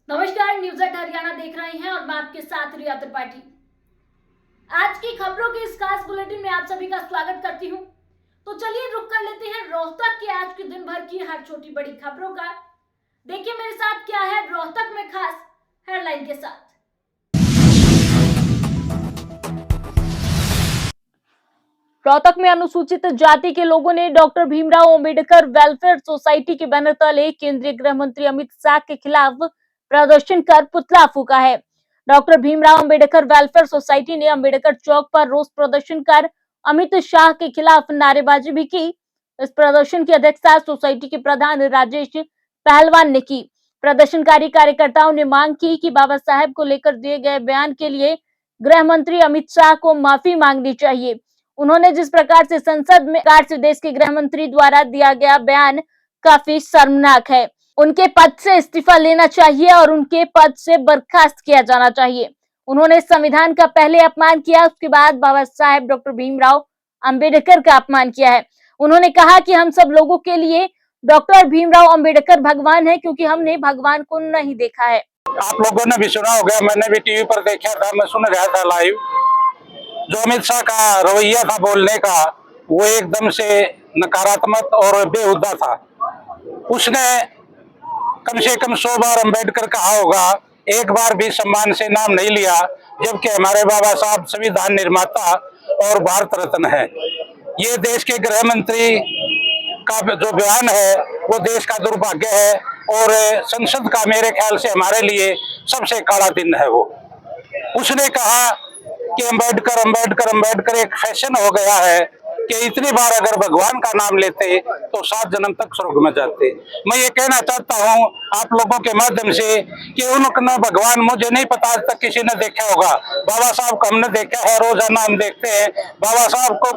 नमस्कार, news at Haryana देख रहे हैं और मैं आपके साथ रिया त्रिपाठी। आज की खबरों के इस खास बुलेटिन में आप सभी का स्वागत करती हूं। तो चलिए रुक कर लेते हैं रोहतक के आज के दिन भर की हर छोटी बड़ी खबरों का। देखिए मेरे साथ क्या है रोहतक में खास हेडलाइन के साथ। रोहतक में अनुसूचित जाति के लोगों ने doctor Bhimrao Ambedkar welfare society के बैनर तले केंद्रीय गृह मंत्री अमित शाह के खिलाफ प्रदर्शन कर पुतला फूका है। Doctor Bhimrao Ambedkar welfare society ने अंबेडकर चौक पर रोष प्रदर्शन कर अमित शाह के खिलाफ नारेबाजी भी की। इस प्रदर्शन की अध्यक्षता सोसाइटी के प्रधान राजेश पहलवान ने की। प्रदर्शनकारी कार्यकर्ताओं ने मांग की कि बाबा साहेब को लेकर दिए गए बयान के लिए गृह मंत्री अमित शाह को माफी मांगनी चाहिए। उन्होंने जिस प्रकार से संसद में देश के गृह मंत्री द्वारा दिया गया बयान काफी शर्मनाक है। उनके पद से इस्तीफा लेना चाहिए और उनके पद से बर्खास्त किया जाना चाहिए। उन्होंने संविधान का पहले अपमान किया, उसके बाद बाबा साहेब डॉक्टर भीमराव अंबेडकर का अपमान किया है। उन्होंने कहा कि हम सब लोगों के लिए डॉक्टर भीमराव अंबेडकर भगवान है, क्योंकि हमने भगवान को नहीं देखा है। आप लोगों ने भी सुना होगा, मैंने भी टीवी पर देखा था, मैं सुन रहा था लाइव। जो अमित शाह का रवैया था बोलने का, वो एकदम से नकारात्मक और बेहुदा था। उसने कम से कम 100 बार अंबेडकर कहा होगा, एक बार भी सम्मान से नाम नहीं लिया, जबकि हमारे बाबा साहब संविधान निर्माता और भारत रत्न है। ये देश के गृह मंत्री का जो बयान है वो देश का दुर्भाग्य है और संसद का मेरे ख्याल से हमारे लिए सबसे काला दिन है। वो उसने कहा कि अंबेडकर अंबेडकर अंबेडकर एक फैशन हो गया है कि इतनी बार अगर भगवान का नाम लेते तो 7 जन्म तक स्वर्ग में जाते। मैं ये कहना चाहता हूँ आप लोगों के माध्यम से कि उनका भगवान मुझे नहीं पता, आज तक किसी ने देखा होगा। बाबा साहब को हमने देखा है, रोजाना हम देखते हैं। बाबा साहब को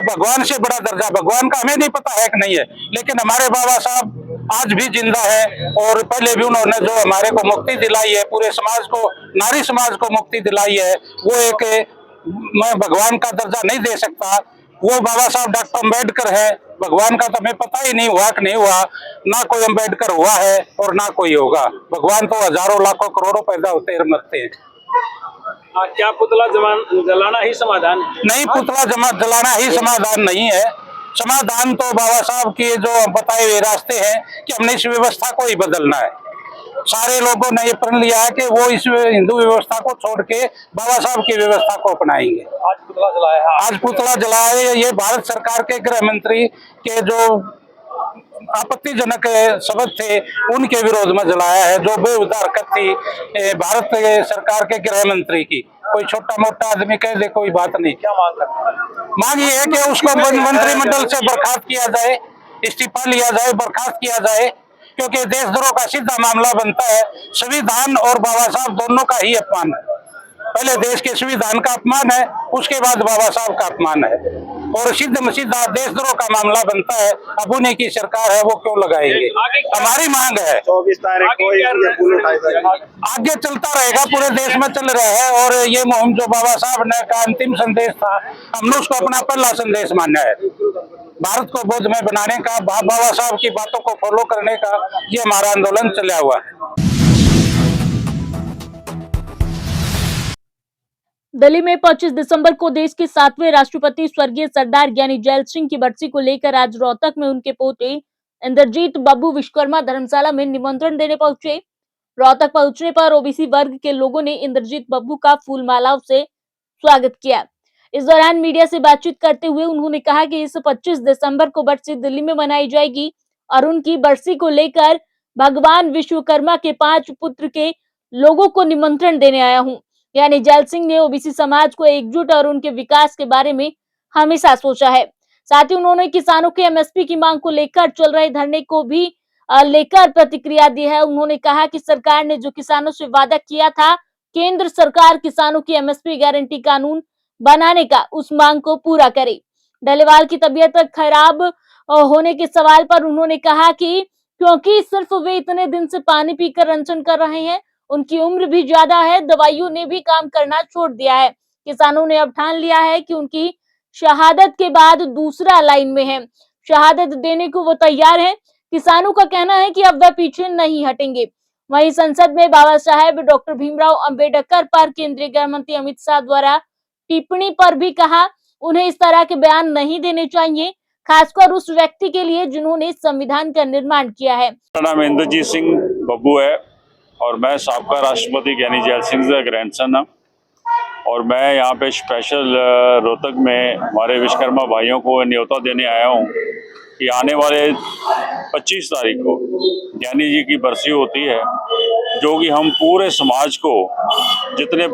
भगवान से बड़ा दर्जा भगवान का हमें नहीं पता है कि नहीं है, लेकिन हमारे बाबा साहब आज भी जिंदा है और पहले भी उन्होंने जो हमारे को मुक्ति दिलाई है, पूरे समाज को, नारी समाज को मुक्ति दिलाई है, वो एक मैं भगवान का दर्जा नहीं दे सकता। वो बाबा साहब डॉक्टर अंबेडकर है, भगवान का तो हमें पता ही नहीं हुआ कि नहीं हुआ। ना कोई अंबेडकर हुआ है और ना कोई होगा। भगवान तो हजारों लाखों करोड़ों पैदा होते हैं, मरते हैं। क्या पुतला जलाना ही समाधान है? नहीं, पुतला जलाना ही समाधान नहीं है। समाधान तो बाबा साहब के जो बताए हुए रास्ते हैं कि हमने इस व्यवस्था को ही बदलना है। सारे लोगों ने ये प्रण लिया है कि वो इस हिंदू व्यवस्था को छोड़ के बाबा साहब की व्यवस्था को अपनाएंगे। आज पुतला जलाया है। आज पुतला जलाए ये भारत सरकार के गृह मंत्री के जो आपत्तिजनक शब्द थे उनके विरोध में जलाया है, जो बेहुदा हरकत थी भारत सरकार के गृह मंत्री की। कोई छोटा मोटा आदमी कह दे कोई बात नहीं। क्या मांग करते? मांग ये है कि उसको मंत्रिमंडल से बर्खास्त किया जाए, इस्तीफा लिया जाए, बर्खास्त किया जाए, क्योंकि देशद्रोह का सीधा मामला बनता है। संविधान और बाबा साहब दोनों का ही अपमान है। पहले देश के संविधान का अपमान है, उसके बाद बाबा साहब का अपमान है और सीधा देशद्रोह का मामला बनता है। अब उन्हीं की सरकार है, वो क्यों लगाएंगे? हमारी मांग है 24 तारीख को ये पुल उठाई जाएगी। आगे चलता रहेगा, पूरे देश में चल रहा है और ये मुहिम जो बाबा साहब ने का अंतिम संदेश था, हमने उसको अपना पहला संदेश माना है। भारत को बोधमय बनाने का, बाबा साहब की बातों को फॉलो करने का ये हमारा आंदोलन चला हुआ है। दिल्ली में 25 दिसंबर को देश के 7वें राष्ट्रपति स्वर्गीय सरदार ज्ञानी जैल सिंह की बरसी को लेकर आज रोहतक में उनके पोते इंद्रजीत बब्बू विश्वकर्मा धर्मशाला में निमंत्रण देने पहुंचे। रोहतक पहुंचने पर ओबीसी वर्ग के लोगों ने इंद्रजीत बब्बू का फूल मालाओं से स्वागत किया। इस दौरान मीडिया से बातचीत करते हुए उन्होंने कहा कि इस 25 दिसंबर को बरसी दिल्ली में मनाई जाएगी और उनकी बरसी को लेकर भगवान विश्वकर्मा के 5 पुत्र के लोगों को निमंत्रण देने आया हूं। यानी जैल सिंह ने ओबीसी समाज को एकजुट और उनके विकास के बारे में हमेशा सोचा है। साथ ही उन्होंने किसानों के एमएसपी की मांग को लेकर चल रहे धरने को भी लेकर प्रतिक्रिया दी है। उन्होंने कहा कि सरकार ने जो किसानों से वादा किया था, केंद्र सरकार किसानों की एमएसपी गारंटी कानून बनाने का, उस मांग को पूरा करे। डलेवाल की तबीयत खराब होने के सवाल पर उन्होंने कहा कि क्योंकि सिर्फ वे इतने दिन से पानी पीकर अनशन कर रहे हैं, उनकी उम्र भी ज्यादा है, दवाइयों ने भी काम करना छोड़ दिया है। किसानों ने अब ठान लिया है कि उनकी शहादत के बाद दूसरा लाइन में है, शहादत देने को वो तैयार है। किसानों का कहना है कि अब वह पीछे नहीं हटेंगे। वहीं संसद में बाबा साहेब डॉक्टर भीमराव अंबेडकर पर केंद्रीय गृह मंत्री अमित शाह द्वारा टिप्पणी पर भी कहा उन्हें इस तरह के बयान नहीं देने चाहिए, खासकर उस व्यक्ति के लिए जिन्होंने संविधान का निर्माण किया है। मेरा नाम इंद्रजीत सिंह बब्बू है और मैं साबका राष्ट्रपति ज्ञानी जैल सिंह का ग्रैंडसन हूँ और मैं यहाँ पे स्पेशल रोहतक में हमारे विश्वकर्मा भाइयों को न्योता देने आया हूँ कि आने वाले 25 तारीख को ज्ञानी जी की बरसी होती है, जो कि हम पूरे समाज को जितने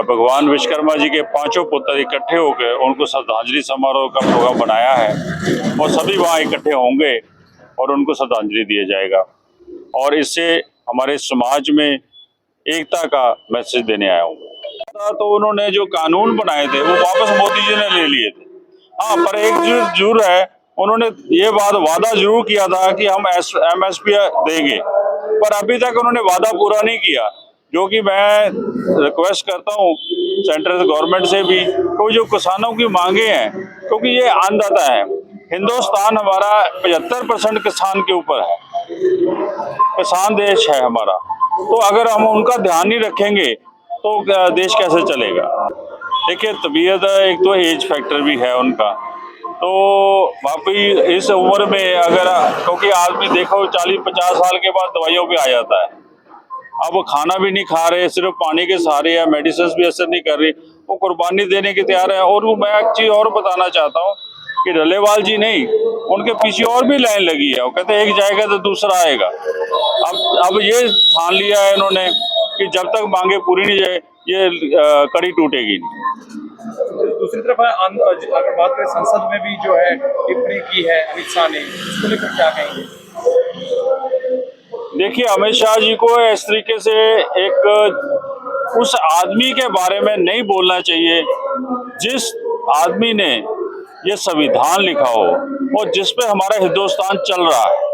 भगवान विश्वकर्मा जी के पांचों पुत्र इकट्ठे होकर उनको श्रद्धांजलि समारोह का प्रोग्राम बनाया है और सभी वहाँ इकट्ठे होंगे और उनको श्रद्धांजलि दिया जाएगा और इससे हमारे समाज में एकता का मैसेज देने आया हूँ। तो उन्होंने जो कानून बनाए थे वो वापस मोदी जी ने ले लिए थे। हाँ, पर एक चीज जरूर है, उन्होंने ये वादा जरूर किया था कि हम MSP देंगे, पर अभी तक उन्होंने वादा पूरा नहीं किया, जो कि मैं रिक्वेस्ट करता हूँ सेंट्रल गवर्नमेंट से भी तो जो किसानों की मांगे हैं, क्योंकि ये अन्नदाता है, हिंदुस्तान हमारा 75% किसान के ऊपर है, किसान देश है हमारा, तो अगर हम उनका ध्यान नहीं रखेंगे तो देश कैसे चलेगा। देखिए तबीयत, एक तो एज फैक्टर भी है उनका, तो वाकई इस उम्र में अगर, क्योंकि आदमी देखो 40-50 साल के बाद दवाइयों पे आ जाता है, अब वो खाना भी नहीं खा रहे, सिर्फ पानी के सहारे या मेडिसिन भी असर नहीं कर रही, वो कुर्बानी देने के तैयार है। और मैं एक चीज़ और बताना चाहता हूँ कि डलेवाल जी नहीं, उनके पीछे और भी लाइन लगी है, वो कहते हैं एक जाएगा तो दूसरा आएगा। अब ये ठान लिया है इन्होंने कि जब तक मांगे पूरी नहीं जाए ये कड़ी टूटेगी नहीं। दूसरी तरफ अगर बात करें संसद में भी जो है टिप्पणी की है अमित शाह ने, इसको लेकर क्या कहेंगे? देखिए अमित शाह जी को इस तरीके से एक उस आदमी के बारे में नहीं बोलना चाहिए जिस आदमी ने ये संविधान लिखा हो और जिस पे हमारा हिंदुस्तान चल रहा है।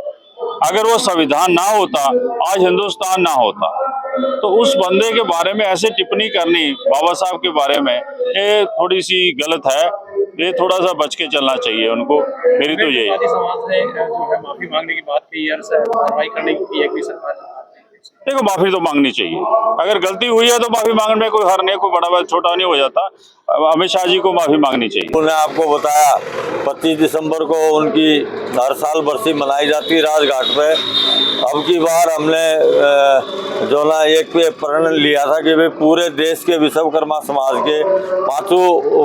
अगर वो संविधान ना होता, आज हिंदुस्तान ना होता, तो उस बंदे के बारे में ऐसे टिप्पणी करनी बाबा साहब के बारे में, ये थोड़ी सी गलत है। ये थोड़ा सा बच के चलना चाहिए उनको, मेरी तो यही। समाज ने जो है माफी मांगने की बात की है, कार्रवाई करने की है, कोई सरकार देखो माफी तो मांगनी चाहिए, अगर गलती हुई है तो माफी मांगने में कोई हर नहीं, कोई बड़ा छोटा नहीं हो जाता। अमित शाह जी को माफी मांगनी चाहिए। उन्होंने आपको बताया 25 दिसंबर को उनकी हर साल बरसी मनाई जाती है राजघाट पे। अब की बार हमने जो ना एक पे प्रण लिया था कि भाई पूरे देश के विश्वकर्मा समाज के 5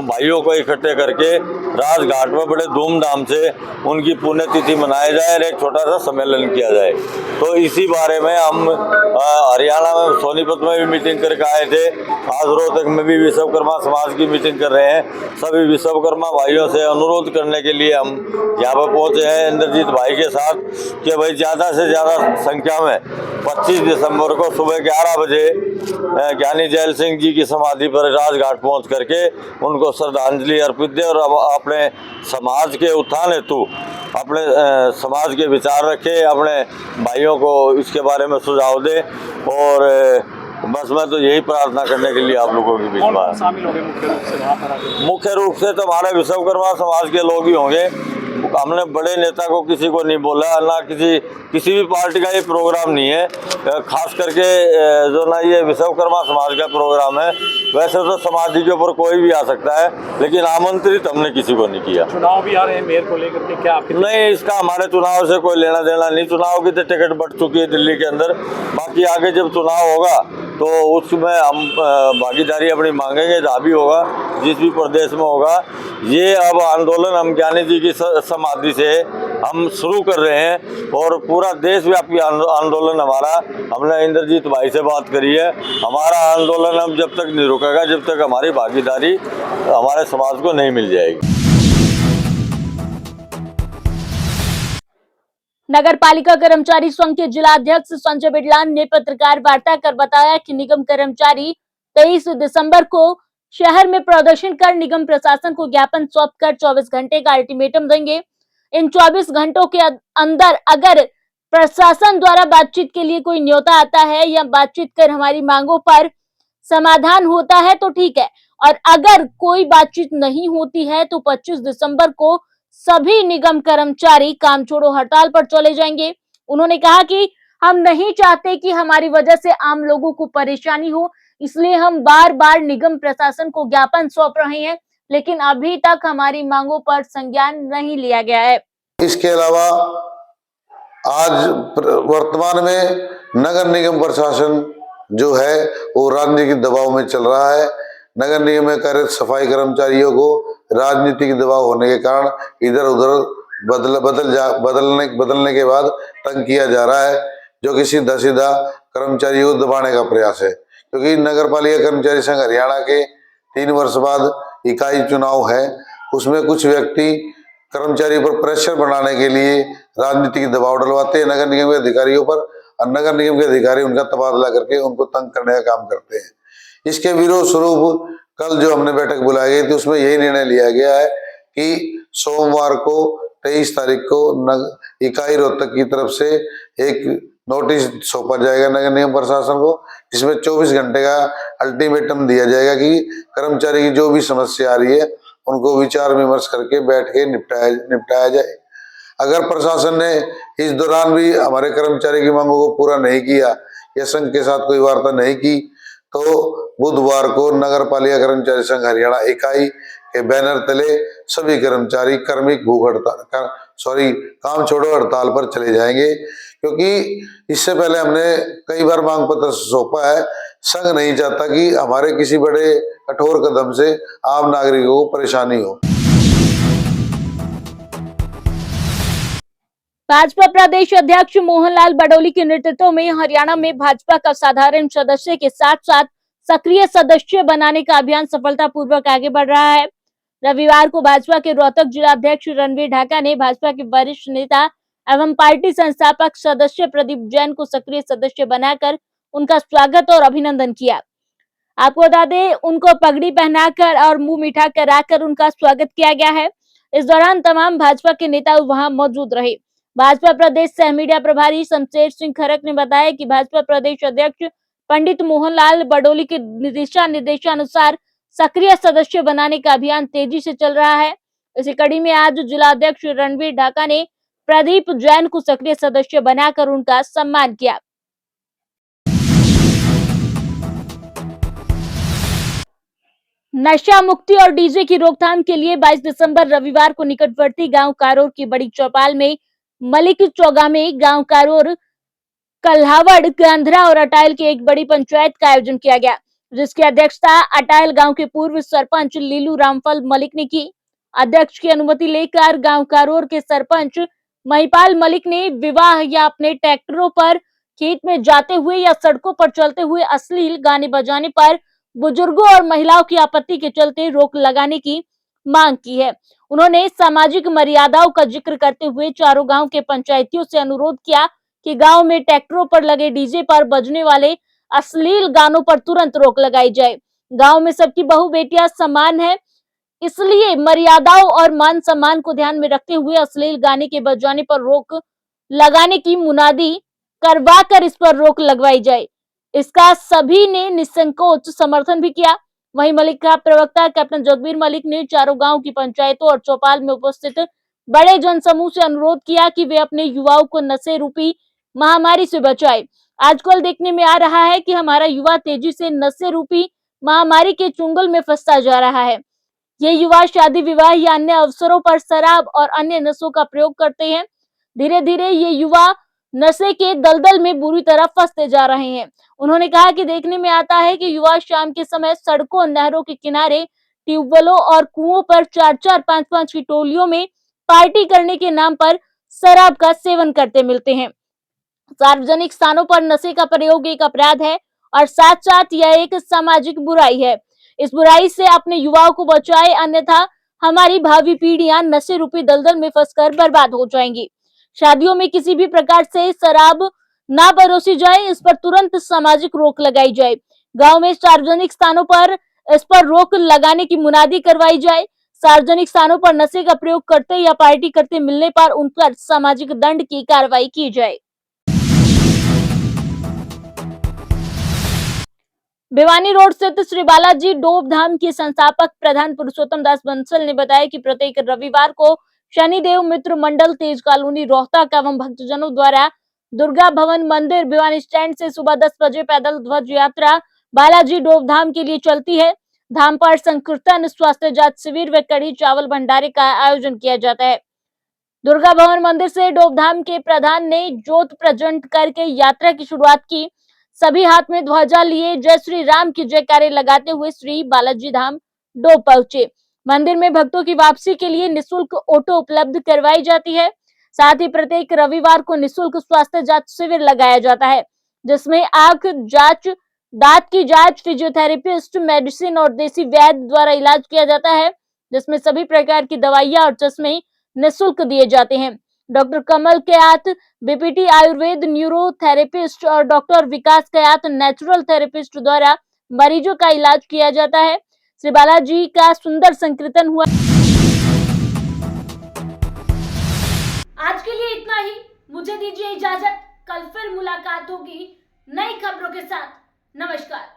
भाइयों को इकट्ठे करके राजघाट में बड़े धूमधाम से उनकी पुण्यतिथि मनाया जाए और एक छोटा सा सम्मेलन किया जाए। तो इसी बारे में हम हरियाणा में सोनीपत में भी मीटिंग करके आए थे, आज रोहतक में भी विश्वकर्मा समाज की मीटिंग कर रहे हैं। सभी विश्वकर्मा भाइयों से अनुरोध करने के लिए हम यहाँ पर पहुँचे हैं इंद्रजीत भाई के साथ कि भाई ज़्यादा से ज़्यादा संख्या में 25 दिसंबर को सुबह 11 बजे ज्ञानी जैल सिंह जी की समाधि पर राजघाट पहुँच करके उनको श्रद्धांजलि अर्पित दें और अपने समाज के उत्थान हेतु अपने समाज के विचार रखे, अपने भाइयों को इसके बारे में सुझाव दे। और बस मैं तो यही प्रार्थना करने के लिए आप लोगों के बीच में शामिल होंगे मुख्य रूप से वहाँ पर? मुख्य रूप से तो हमारे विश्वकर्मा समाज के लोग ही होंगे। हमने बड़े नेता को किसी को नहीं बोला, ना किसी भी पार्टी का ये प्रोग्राम नहीं है, खास करके जो ना ये विश्वकर्मा समाज का प्रोग्राम है। वैसे तो समाधि के ऊपर कोई भी आ सकता है, लेकिन आमंत्रित हमने किसी को नहीं किया। चुनाव भी आ रहे हैं मेयर को लेकर के, क्या आपके? नहीं, इसका हमारे चुनाव से कोई लेना देना नहीं। चुनाव की तो टिकट बट चुकी है दिल्ली के अंदर, बाकी आगे जब चुनाव होगा तो उसमें हम भागीदारी अपनी मांगेंगे, जहाँ भी होगा, जिस भी प्रदेश में होगा। ये अब आंदोलन हम ज्ञानी जी की समाधि से हम शुरू कर रहे हैं और पूरा देशव्यापी आंदोलन हमारा, हमने इंद्रजीत भाई से बात करी है। हमारा आंदोलन अब जब तक नहीं रुकेगा जब तक हमारी भागीदारी हमारे समाज को नहीं मिल जाएगी। नगर पालिका कर्मचारी संघ के जिला अध्यक्ष संजय बिडलान ने पत्रकार वार्ता कर बताया कि निगम कर्मचारी 23 दिसंबर को शहर में प्रदर्शन कर निगम प्रशासन को ज्ञापन सौंपकर 24 घंटे का अल्टीमेटम देंगे। इन 24 घंटों के अंदर अगर प्रशासन द्वारा बातचीत के लिए कोई न्योता आता है या बातचीत कर हमारी मांगों पर समाधान होता है तो ठीक है, और अगर कोई बातचीत नहीं होती है तो 25 दिसंबर को सभी निगम कर्मचारी काम छोड़ो हड़ताल पर चले जाएंगे। उन्होंने कहा कि हम नहीं चाहते कि हमारी वजह से आम लोगों को परेशानी हो, इसलिए हम बार बार निगम प्रशासन को ज्ञापन सौंप रहे हैं, लेकिन अभी तक हमारी मांगों पर संज्ञान नहीं लिया गया है। इसके अलावा आज वर्तमान में नगर निगम प्रशासन जो है वो राजनीतिक दबाव में चल रहा है। नगर निगम में कार्यरत सफाई कर्मचारियों को राजनीतिक दबाव होने के कारण इधर उधर बदलने के बाद तंग किया जा रहा है, जो कि सीधा सीधा कर्मचारियों को दबाने का प्रयास है। क्योंकि नगर पालिका कर्मचारी संघ हरियाणा के 3 वर्ष बाद इकाई चुनाव है, उसमें कुछ व्यक्ति कर्मचारियों पर प्रेशर बनाने के लिए राजनीतिक दबाव डलवाते हैं नगर निगम के अधिकारियों पर, और नगर निगम के अधिकारी उनका तबादला करके उनको तंग करने का काम करते हैं। इसके विरोध स्वरूप कल जो हमने बैठक बुलाई गई थी उसमें यही निर्णय लिया गया है कि सोमवार को 23 तारीख को इकाई रोहतक की तरफ से एक नोटिस सौंपा जाएगा नगर निगम प्रशासन को, जिसमें 24 घंटे का अल्टीमेटम दिया जाएगा कि कर्मचारी की जो भी समस्या आ रही है उनको विचार विमर्श करके बैठ के निपटाया जाए। अगर प्रशासन ने इस दौरान भी हमारे कर्मचारी की मांगों को पूरा नहीं किया या संघ के साथ कोई वार्ता नहीं की, तो बुधवार को नगर पालिका कर्मचारी संघ हरियाणा इकाई के बैनर तले सभी कर्मचारी कर्मिक भूख हड़ताल काम छोड़ो हड़ताल पर चले जाएंगे। क्योंकि इससे पहले हमने कई बार मांग पत्र सौंपा है, संघ नहीं चाहता कि हमारे किसी बड़े कठोर कदम से आम नागरिकों को परेशानी हो। भाजपा प्रदेश अध्यक्ष मोहनलाल बडोली के नेतृत्व में हरियाणा में भाजपा का साधारण सदस्य के साथ साथ सक्रिय सदस्य बनाने का अभियान सफलतापूर्वक आगे बढ़ रहा है। रविवार को भाजपा के रोहतक जिला अध्यक्ष रणवीर ढाका ने भाजपा के वरिष्ठ नेता एवं पार्टी संस्थापक सदस्य प्रदीप जैन को सक्रिय सदस्य बनाकर उनका स्वागत और अभिनंदन किया। आपको बता दें, उनको पगड़ी पहनाकर और मुंह मीठा कराकर उनका स्वागत किया गया है। इस दौरान तमाम भाजपा के नेता वहां मौजूद रहे। भाजपा प्रदेश सह मीडिया प्रभारी शमशेर सिंह खरक ने बताया कि भाजपा प्रदेश अध्यक्ष पंडित मोहनलाल बडोली के दिशा निर्देशानुसार सक्रिय सदस्य बनाने का अभियान तेजी से चल रहा है। इसी कड़ी में आज जिला अध्यक्ष रणवीर ढाका ने प्रदीप जैन को सक्रिय सदस्य बनाकर उनका सम्मान किया। नशा मुक्ति और डीजे की रोकथाम के लिए 22 दिसंबर रविवार को निकटवर्ती गांव कारोर की बड़ी चौपाल में मलिक चौगा में गांव कारोर, कल्हावड़, गांधरा और अटायल की एक बड़ी पंचायत का आयोजन किया गया, जिसकी अध्यक्षता अटायल गांव के पूर्व सरपंच लीलू रामफल मलिक ने की। अध्यक्ष की अनुमति लेकर गांव कारोर के सरपंच महिपाल मलिक ने विवाह या अपने ट्रैक्टरों पर खेत में जाते हुए या सड़कों पर चलते हुए अश्लील गाने बजाने पर बुजुर्गों और महिलाओं की आपत्ति के चलते रोक लगाने की मांग की है। उन्होंने सामाजिक मर्यादाओं का जिक्र करते हुए चारों गांव के पंचायतियों से अनुरोध किया कि गांव में ट्रैक्टरों पर लगे डीजे पर बजने वाले अश्लील गानों पर तुरंत रोक लगाई जाए। गांव में सबकी बहू बेटियां समान है, इसलिए मर्यादाओं और मान सम्मान को ध्यान में रखते हुए अश्लील गाने के बजाने पर रोक लगाने की मुनादी करवाकर इस पर रोक लगवाई जाए। इसका सभी ने निसंकोच समर्थन भी किया। वहीं मलिक का प्रवक्ता कैप्टन जगबीर मलिक ने चारों गांव की पंचायतों और चौपाल में उपस्थित बड़े जनसमूह से अनुरोध किया कि वे अपने युवाओं को नशे रूपी महामारी से बचाएं। आजकल देखने में आ रहा है कि हमारा युवा तेजी से नशे रूपी महामारी के चुंगल में फंसता जा रहा है। ये युवा शादी विवाह या अन्य अवसरों पर शराब और अन्य नशों का प्रयोग करते हैं। धीरे धीरे ये युवा नशे के दलदल में बुरी तरह फंसते जा रहे हैं। उन्होंने कहा कि देखने में आता है कि युवा शाम के समय सड़कों, नहरों के किनारे, ट्यूबवेलों और कुओं पर 4-4, 5-5 की टोलियों में पार्टी करने के नाम पर शराब का सेवन करते मिलते हैं। सार्वजनिक स्थानों पर नशे का प्रयोग एक अपराध है और साथ साथ यह एक सामाजिक बुराई है। इस बुराई से अपने युवाओं को बचाए, अन्यथा हमारी भावी पीढ़ियां नशे रूपी दलदल में फंसकर बर्बाद हो जाएंगी। शादियों में किसी भी प्रकार से शराब ना परोसी जाए, इस पर तुरंत सामाजिक रोक लगाई जाए। गांव में सार्वजनिक स्थानों पर इस पर रोक लगाने की मुनादी करवाई जाए। सार्वजनिक स्थानों पर नशे का प्रयोग करते या पार्टी करते मिलने पर उन पर सामाजिक दंड की कार्रवाई की जाए। भिवानी रोड स्थित श्री बालाजी डोब धाम के संस्थापक प्रधान पुरुषोत्तम दास बंसल ने बताया कि प्रत्येक रविवार को शनिदेव मित्र मंडल तेज कॉलोनी रोहतक एवं भक्तजनों द्वारा दुर्गा भवन मंदिर भिवानी स्टैंड से सुबह 10 बजे पैदल ध्वज यात्रा बालाजी डोभ धाम के लिए चलती है। धाम पर संकीर्तन, स्वास्थ्य जांच शिविर व कड़ी चावल भंडारे का आयोजन किया जाता है। दुर्गा भवन मंदिर से डोभ धाम के प्रधान ने ज्योत प्रज्वलित करके यात्रा की शुरुआत की। सभी हाथ में ध्वजा लिए जय श्री राम की जयकारे लगाते हुए श्री बालाजी धाम डोभ पहुंचे। मंदिर में भक्तों की वापसी के लिए निःशुल्क ऑटो उपलब्ध करवाई जाती है। साथ ही प्रत्येक रविवार को निःशुल्क स्वास्थ्य जांच शिविर लगाया जाता है, जिसमें आंख जांच, दांत की जांच, फिजियोथेरेपिस्ट, मेडिसिन और देसी वैद्य द्वारा इलाज किया जाता है, जिसमें सभी प्रकार की दवाइयां और चश्मे निःशुल्क दिए जाते हैं। डॉक्टर कमल कयात बीपीटी आयुर्वेद न्यूरोथेरेपिस्ट और डॉक्टर विकास कयात नेचुरल थेरेपिस्ट द्वारा मरीजों का इलाज किया जाता है। श्री बालाजी का सुंदर संकीर्तन हुआ। आज के लिए इतना ही, मुझे दीजिए इजाजत। कल फिर मुलाकात होगी नई खबरों के साथ। नमस्कार।